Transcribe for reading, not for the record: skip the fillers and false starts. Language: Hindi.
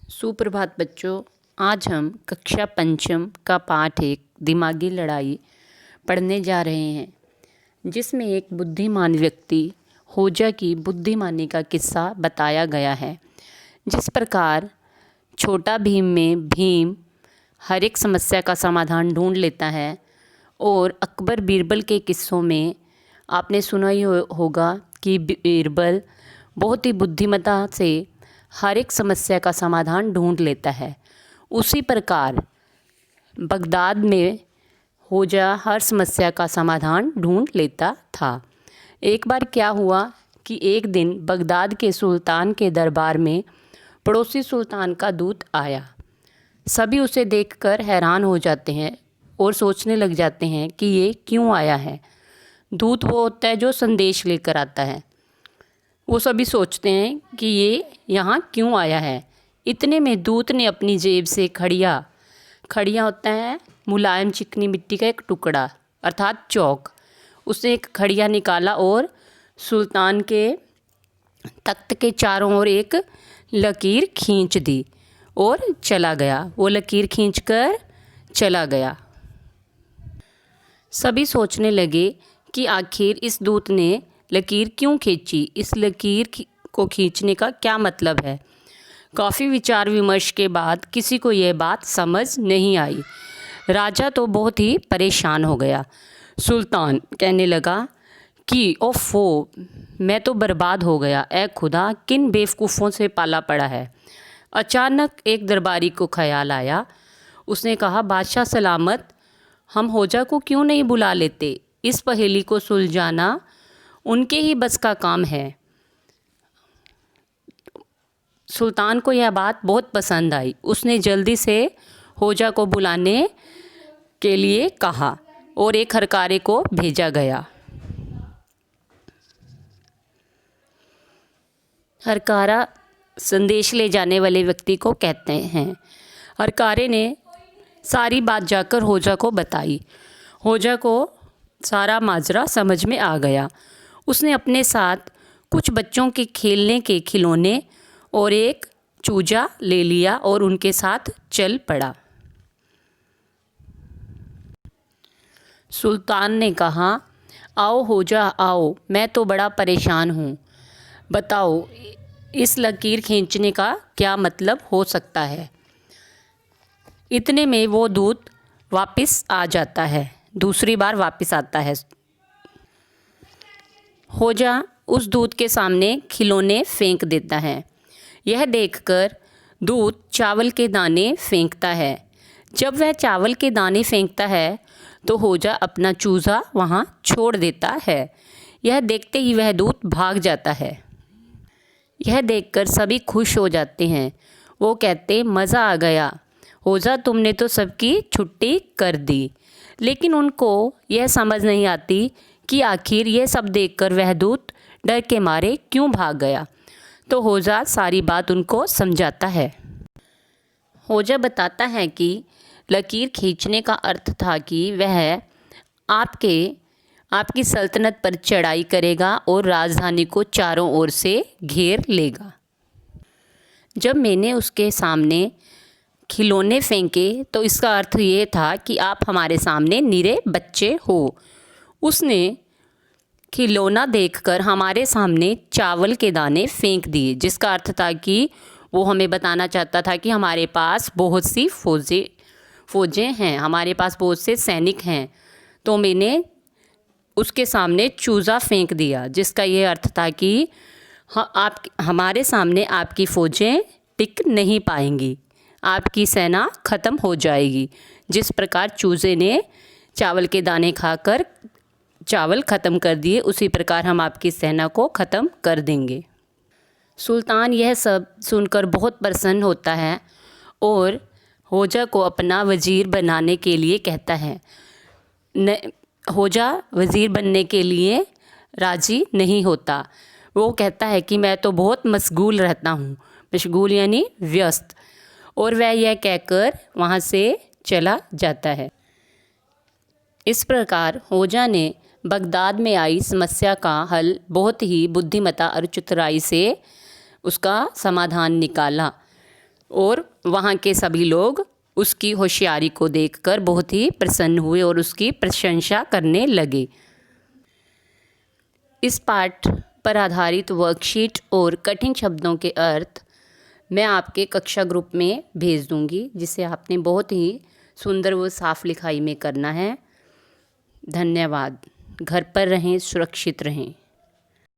सुप्रभात बच्चों। आज हम कक्षा पंचम का पाठ एक दिमागी लड़ाई पढ़ने जा रहे हैं, जिसमें एक बुद्धिमान व्यक्ति होजा की बुद्धिमानी का किस्सा बताया गया है। जिस प्रकार छोटा भीम में भीम हर एक समस्या का समाधान ढूंढ लेता है, और अकबर बीरबल के किस्सों में आपने सुना ही होगा कि बीरबल बहुत ही बुद्धिमत्ता से हर एक समस्या का समाधान ढूंढ लेता है। उसी प्रकार बगदाद में होजा हर समस्या का समाधान ढूंढ लेता था। एक बार क्या हुआ कि एक दिन बगदाद के सुल्तान के दरबार में पड़ोसी सुल्तान का दूत आया। सभी उसे देखकर हैरान हो जाते हैं और सोचने लग जाते हैं कि ये क्यों आया है। दूत वो होता है जो संदेश लेकर आता है। वो सभी सोचते हैं कि ये यहाँ क्यों आया है। इतने में दूत ने अपनी जेब से खड़िया होता है मुलायम चिकनी मिट्टी का एक टुकड़ा अर्थात चौक, उसने एक खड़िया निकाला और सुल्तान के तख्त के चारों ओर एक लकीर खींच दी और चला गया। वो लकीर खींचकर चला गया। सभी सोचने लगे कि आखिर इस दूत ने लकीर क्यों खींची, इस लकीर को खींचने का क्या मतलब है। काफ़ी विचार विमर्श के बाद किसी को यह बात समझ नहीं आई। राजा तो बहुत ही परेशान हो गया। सुल्तान कहने लगा कि ओफो, मैं तो बर्बाद हो गया। ए खुदा, किन बेवकूफ़ों से पाला पड़ा है। अचानक एक दरबारी को ख्याल आया। उसने कहा, बादशाह सलामत, हम होजा को क्यों नहीं बुला लेते। इस पहेली को सुलझाना उनके ही बस का काम है। सुल्तान को यह बात बहुत पसंद आई। उसने जल्दी से होजा को बुलाने के लिए कहा और एक हरकारे को भेजा गया। हरकारा संदेश ले जाने वाले व्यक्ति को कहते हैं। हरकारे ने सारी बात जाकर होजा को बताई। होजा को सारा माजरा समझ में आ गया। उसने अपने साथ कुछ बच्चों के खेलने के खिलौने और एक चूजा ले लिया और उनके साथ चल पड़ा। सुल्तान ने कहा, आओ होजा आओ, मैं तो बड़ा परेशान हूँ। बताओ इस लकीर खींचने का क्या मतलब हो सकता है। इतने में वो दूत वापस आ जाता है, दूसरी बार वापस आता है। होजा उस दूत के सामने खिलौने फेंक देता है। यह देखकर दूत चावल के दाने फेंकता है। जब वह चावल के दाने फेंकता है तो होजा अपना चूजा वहाँ छोड़ देता है। यह देखते ही वह दूत भाग जाता है। यह देखकर सभी खुश हो जाते हैं। वो कहते, मज़ा आ गया होजा, तुमने तो सबकी छुट्टी कर दी। लेकिन उनको यह समझ नहीं आती कि आखिर यह सब देखकर वह दूत डर के मारे क्यों भाग गया। तो होजा सारी बात उनको समझाता है। होजा बताता है कि लकीर खींचने का अर्थ था कि वह आपकी सल्तनत पर चढ़ाई करेगा और राजधानी को चारों ओर से घेर लेगा। जब मैंने उसके सामने खिलौने फेंके तो इसका अर्थ ये था कि आप हमारे सामने निरे बच्चे हो। उसने खिलौना देखकर हमारे सामने चावल के दाने फेंक दिए, जिसका अर्थ था कि वो हमें बताना चाहता था कि हमारे पास बहुत सी फ़ौजें हैं, हमारे पास बहुत से सैनिक हैं। तो मैंने उसके सामने चूज़ा फेंक दिया, जिसका ये अर्थ था कि आप हमारे सामने आपकी फ़ौजें टिक नहीं पाएंगी, आपकी सेना ख़त्म हो जाएगी। जिस प्रकार चूज़े ने चावल के दाने खाकर चावल ख़त्म कर दिए, उसी प्रकार हम आपकी सेना को ख़त्म कर देंगे। सुल्तान यह सब सुनकर बहुत प्रसन्न होता है और होजा को अपना वज़ीर बनाने के लिए कहता है। होजा वज़ीर बनने के लिए राज़ी नहीं होता। वो कहता है कि मैं तो बहुत मशगूल रहता हूँ, मशगूल यानी व्यस्त, और वह यह कहकर वहाँ से चला जाता है। इस प्रकार होजा ने बगदाद में आई समस्या का हल बहुत ही बुद्धिमत्ता और चतुराई से उसका समाधान निकाला। और वहाँ के सभी लोग उसकी होशियारी को देखकर बहुत ही प्रसन्न हुए और उसकी प्रशंसा करने लगे। इस पाठ पर आधारित वर्कशीट और कठिन शब्दों के अर्थ मैं आपके कक्षा ग्रुप में भेज दूंगी, जिसे आपने बहुत ही सुंदर व साफ लिखाई में करना है। धन्यवाद। घर पर रहें, सुरक्षित रहें।